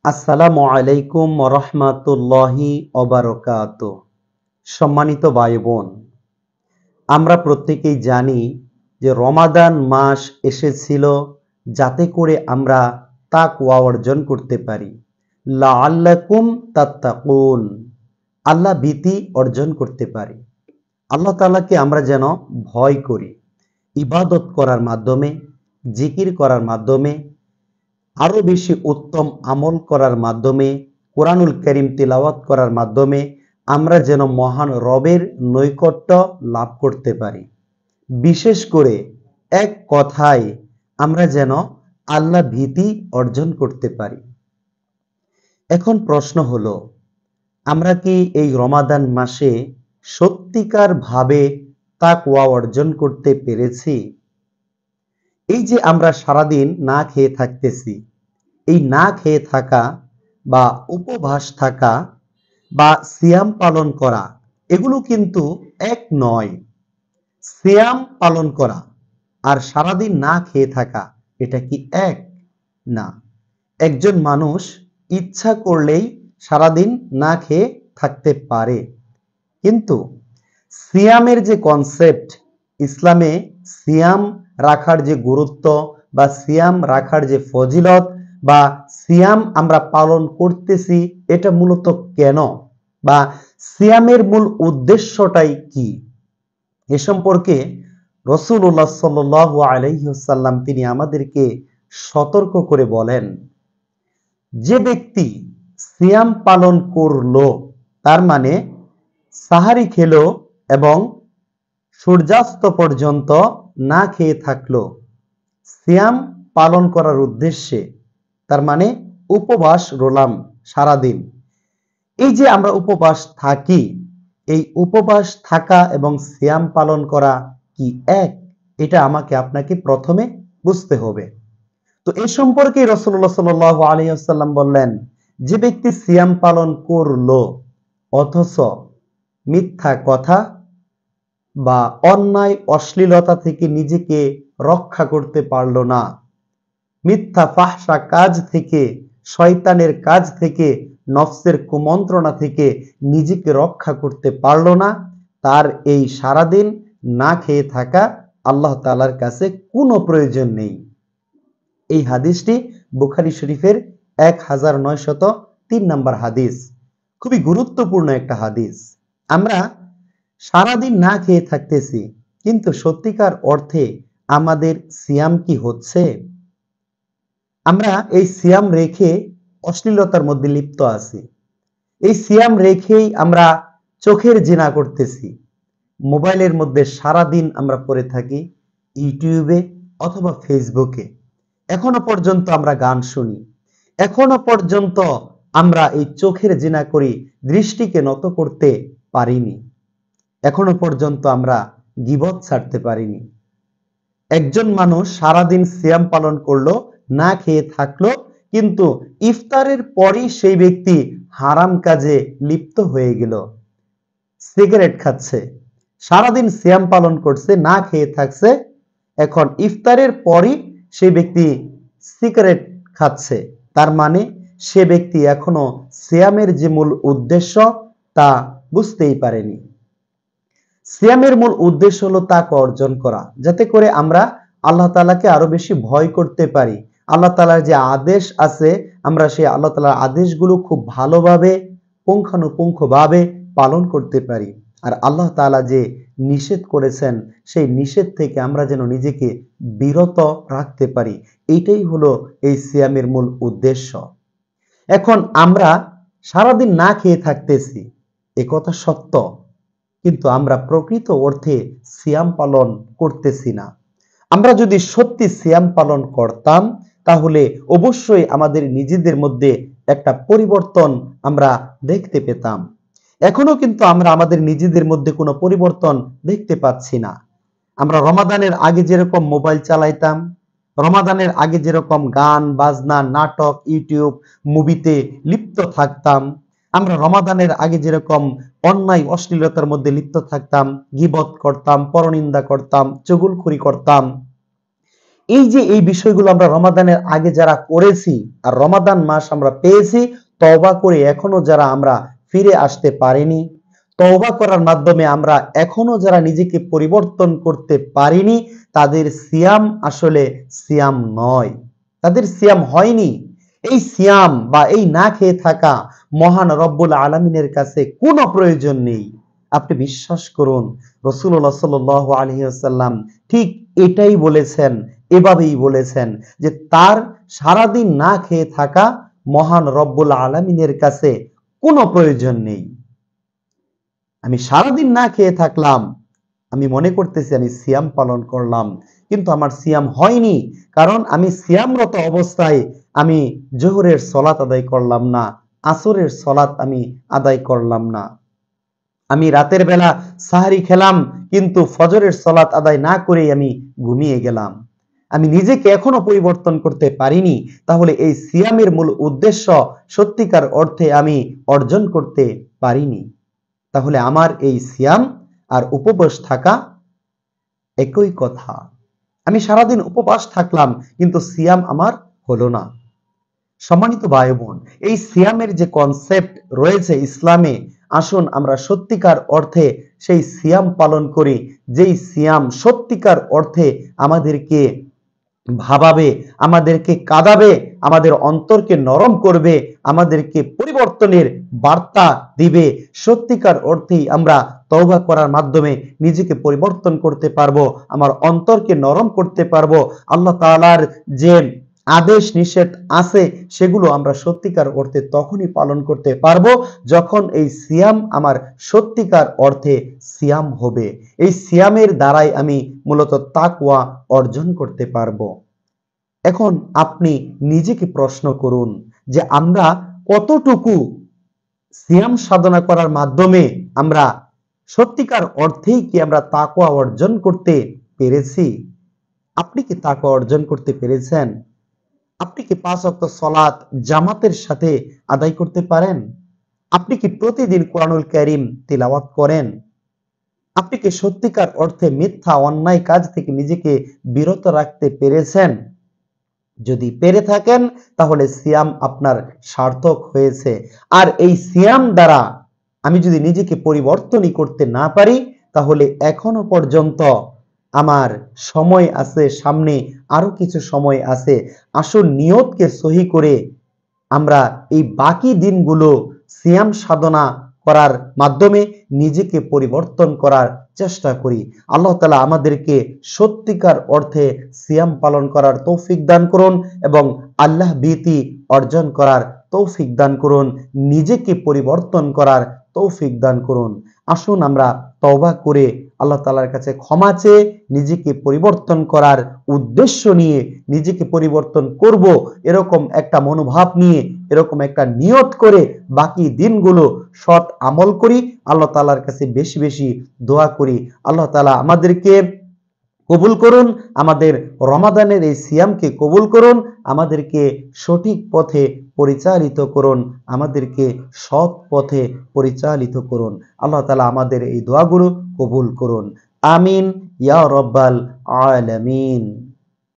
আসসালামু আলাইকুম রহমাতুল্লাহি অবারকাত। সম্মানিত ভাই বোন, আমরা প্রত্যেকেই জানি যে রমাদান মাস এসেছিল যাতে করে আমরা তাকওয়া অর্জন করতে পারি, লাআল্লাকুম তাত্তাকুন, আল্লাহ ভীতি অর্জন করতে পারি। আল্লাহ তাআলাকে আমরা যেন ভয় করি, ইবাদত করার মাধ্যমে, জিকির করার মাধ্যমে, আরো বেশি উত্তম আমল করার মাধ্যমে, কোরআনুল কারীম তিলাওয়াত করার মাধ্যমে আমরা যেন মহান রবের নৈকট্য লাভ করতে পারি। বিশেষ করে এক কথায় আমরা যেন আল্লাহ ভীতি অর্জন করতে পারি। এখন প্রশ্ন হলো, আমরা কি এই রমাদান মাসে সত্যিকার ভাবে তাকওয়া অর্জন করতে পেরেছি? এই যে আমরা সারাদিন না খেয়ে থাকতেছি, এই না খেয়ে থাকা বা উপবাস থাকা বা সিয়াম পালন করা, এগুলো কিন্তু এক নয়। সিয়াম পালন করা আর সারাদিন না খেয়ে থাকা, এটা কি এক? না। একজন মানুষ ইচ্ছা করলেই সারাদিন না খেয়ে থাকতে পারে, কিন্তু সিয়ামের যে কনসেপ্ট, ইসলামে সিয়াম রাখার যে গুরুত্ব বা সিয়াম রাখার যে ফজিলত বা সিয়াম আমরা পালন করতেছি, এটা মূলত কেন বা সিয়ামের মূল উদ্দেশ্যটাই কি, এ সম্পর্কে রাসূলুল্লাহ সাল্লাল্লাহু আলাইহি ওয়াসাল্লাম তিনি আমাদেরকে সতর্ক করে বলেন, যে ব্যক্তি সিয়াম পালন করলো, তার মানে সাহারি খেলো এবং সূর্যাস্ত পর্যন্ত না খেয়ে থাকলো সিয়াম পালন করার উদ্দেশ্যে, তার মানে উপবাস রইলাম সারাদিন। এই যে আমরা উপবাস থাকি, এই উপবাস থাকা এবং সিয়াম পালন করা কি এক? এটা আমাকে আপনাকে প্রথমে বুঝতে হবে। তো এই সম্পর্কে রাসূলুল্লাহ সাল্লাল্লাহু আলাইহি ওয়াসাল্লাম বললেন, যে ব্যক্তি সিয়াম পালন করলো অথচ মিথ্যা কথা বা অন্যায় অশ্লীলতা থেকে নিজেকে রক্ষা করতে পারলো না, মিথ্যা ফাহশা কাজ থেকে, শয়তানের কাজ থেকে, নফসের কুমন্ত্রণা থেকে নিজেকে রক্ষা করতে পারলো না, তার এই সারাদিন না খেয়ে থাকা আল্লাহ তাআলার কাছে কোনো প্রয়োজন নেই। এই হাদিসটি বুখারী শরীফের 1903 নম্বর হাদিস। খুবই গুরুত্বপূর্ণ একটা হাদিস। আমরা সারাদিন না খেয়ে থাকতেছি, কিন্তু সত্যিকার অর্থে আমাদের সিয়াম কি হচ্ছে? আমরা এই সিয়াম রেখে অশ্লীলতার মধ্যে লিপ্ত আছি। এই সিয়াম রেখেই আমরা চোখের জিনা করতেছি। মোবাইলের মধ্যে সারাদিন আমরা পড়ে থাকি, ইউটিউবে অথবা ফেসবুকে। এখনো পর্যন্ত আমরা গান শুনি, এখনো পর্যন্ত আমরা এই চোখের জিনা করি, দৃষ্টিকে নত করতে পারিনি। এখনো পর্যন্ত আমরা গীবত ছাড়তে পারিনি। একজন মানুষ সারাদিন সিয়াম পালন করলো, না খেয়ে থাকলো, কিন্তু ইফতারের পরই সেই ব্যক্তি হারাম কাজে লিপ্ত হয়ে গেল। সিগারেট খাচ্ছে, সারাদিন সিয়াম পালন করছে, না খেয়ে থাকছে, এখন ইফতারের পরই সেই ব্যক্তি সিগারেট খাচ্ছে। তার মানে সে ব্যক্তি এখনো সিয়ামের যে মূল উদ্দেশ্য তা বুঝতেই পারেনি। সিয়ামের মূল উদ্দেশ্য হলো তাকওয়া অর্জন করা, যাতে করে আমরা আল্লাহ তাআলাকে আরো বেশি ভয় করতে পারি। আল্লাহ তাআলার যে আদেশ আছে, আমরা সেই আল্লাহ তাআলার আদেশগুলো খুব ভালোভাবে, পুঙ্খানুপুঙ্খভাবে পালন করতে পারি। আর আল্লাহ তাআলা যে নিষেধ করেছেন, সেই নিষেধ থেকে আমরা যেন নিজেকে বিরত রাখতে পারি। এইটাই হলো এই সিয়ামের মূল উদ্দেশ্য। এখন আমরা সারাদিন না খেয়ে থাকতেছি, একথা সত্য, কিন্তু আমরা প্রকৃত অর্থে সিয়াম পালন করতেছি না। আমরা যদি সত্যি সিয়াম পালন করতাম, তাহলে অবশ্যই আমাদের নিজেদের মধ্যে একটা পরিবর্তন আমরা দেখতে পেতাম। এখনো কিন্তু আমরা আমাদের নিজেদের মধ্যে কোনো পরিবর্তন দেখতে পাচ্ছি না। আমরা রমাদানের আগে যেরকম মোবাইল চালাইতাম, রমাদানের আগে যেরকম গান বাজনা, নাটক, ইউটিউব, মুভিতে লিপ্ত থাকতাম, আমরা রমাদানের আগে যেরকম অন্যায় অশ্লীলতার মধ্যে লিপ্ত থাকতাম, গীবত করতাম, পরনিন্দা করতাম, চুগলখড়ি করতাম, এই যে এই বিষয়গুলো আমরা রমাদানের আগে যারা করেছি আর রমাদান মাস আমরা পেয়েছি, তওবা করে এখনো যারা আমরা ফিরে আসতে পারিনি, তওবা করার মাধ্যমে আমরা এখনো যারা নিজেকে পরিবর্তন করতে পারিনি, তাদের সিয়াম আসলে সিয়াম নয়, তাদের সিয়াম হয়নি। এই সিয়াম বা এই না খেয়ে থাকা মহান রব্বুল আলামিনের কাছে কোনো প্রয়োজন নেই। আপনি বিশ্বাস করুন, রাসূলুল্লাহ সাল্লাল্লাহু আলাইহি ওয়াসাল্লাম ঠিক এটাই বলেছেন, এভাবেই বলেছেন যে তার সারাদিন না খেয়ে থাকা মহান রব্বুল আলামিনের কাছে কোনো প্রয়োজন নেই। আমি সারাদিন না খেয়ে থাকলাম, আমি মনে করতেছি আমি সিয়াম পালন করলাম, কিন্তু আমার সিয়াম হয়নি, কারণ আমি সিয়ামরত অবস্থায় আমি জোহরের সলাত আদায় করলাম না, আসরের সলাত আমি আদায় করলাম না, আমি রাতের বেলা সাহারি খেলাম কিন্তু ফজরের সলাত আদায় না করেই আমি ঘুমিয়ে গেলাম, আমি নিজেকে এখনো পরিবর্তন করতে পারিনি, তাহলে এই সিয়ামের মূল উদ্দেশ্য সত্যিকার অর্থে আমি অর্জন করতে পারিনি। তাহলে আমার এই সিয়াম আর উপবাস থাকা একই কথা। আমি সারাদিন উপবাস থাকলাম কিন্তু সিয়াম আমার হলো না। সম্মানিত ভাই বোন, এই সিয়ামের যে কনসেপ্ট রয়েছে ইসলামে, আসুন আমরা সত্যিকার অর্থে সেই সিয়াম পালন করি, যেই সিয়াম সত্যিকার অর্থে আমাদেরকে ভাবাবে, আমাদেরকে কাঁদাবে, আমাদের অন্তরকে নরম করবে, আমাদেরকে পরিবর্তনের বার্তা দিবে। সত্যিকার অর্থেই আমরা তওবা করার মাধ্যমে নিজেকে পরিবর্তন করতে পারবো, আমার অন্তরকে নরম করতে পারবো। আল্লাহ তাআলার যে আদেশ নিষেধ আছে সেগুলো আমরা সত্যিকার অর্থে তখনই পালন করতে পারবো যখন এই সিয়াম আমার সত্যিকার অর্থে সিয়াম হবে। এই সিয়ামের দ্বারাই আমি মূলত তাকওয়া অর্জন করতে পারবো। এখন আপনি নিজেকে প্রশ্ন করুন যে আমরা কতটুকু সিয়াম সাধনা করার মাধ্যমে আমরা সত্যিকার অর্থেই কি আমরা তাকওয়া অর্জন করতে পেরেছি? আপনি কি তাকওয়া অর্জন করতে পেরেছেন? আপনি কি 5 ওয়াক্ত সালাত জামাতের সাথে আদায় করতে পারেন? আপনি কি প্রতিদিন কোরআনুল কারীম তিলাওয়াত করেন? আপনি কি সত্যিকার অর্থে মিথ্যা অন্যায় কাজ থেকে নিজেকে বিরত রাখতে পেরেছেন? যদি পেরে থাকেন তাহলে সিয়াম আপনার সার্থক হয়েছে। আর এই সিয়াম দ্বারা আমি যদি নিজেকে পরিবর্তনই করতে না পারি, তাহলে এখনো পর্যন্ত আমার সময় আছে, সামনে আরো কিছু সময় আছে। আসল নিয়তকে সহি করে আমরা এই বাকি দিনগুলো সিয়াম সাধনা করার মাধ্যমে নিজেকে পরিবর্তন করার চেষ্টা করি। আল্লাহ তাআলা আমাদেরকে সত্যিকার অর্থে সিয়াম পালন করার তৌফিক দান করুন এবং আল্লাহ ভীতি অর্জন করার তৌফিক দান করুন, নিজেকে পরিবর্তন করার তৌফিক দান করুন। আসুন আমরা তওবা করে আল্লাহ তাআলার কাছে ক্ষমা চেয়ে নিজেকে পরিবর্তন করার উদ্দেশ্য নিয়ে, নিজেকে পরিবর্তন করব এরকম একটা মনোভাব নিয়ে, এরকম একটা নিয়ত করে বাকি দিনগুলো সৎ আমল করি, আল্লাহ তাআলার কাছে বেশি বেশি দোয়া করি। আল্লাহ তাআলা আমাদেরকে কবুল করুন, আমাদের রমাদানের এই সিয়ামকে কবুল করুন, আমাদেরকে সঠিক পথে পরিচালিত করুন, আমাদেরকে সৎ পথে পরিচালিত করুন। আল্লাহ তাআলা আমাদের এই দোয়াগুলো কবুল করুন। আমিন ইয়া রাব্বাল আলামিন।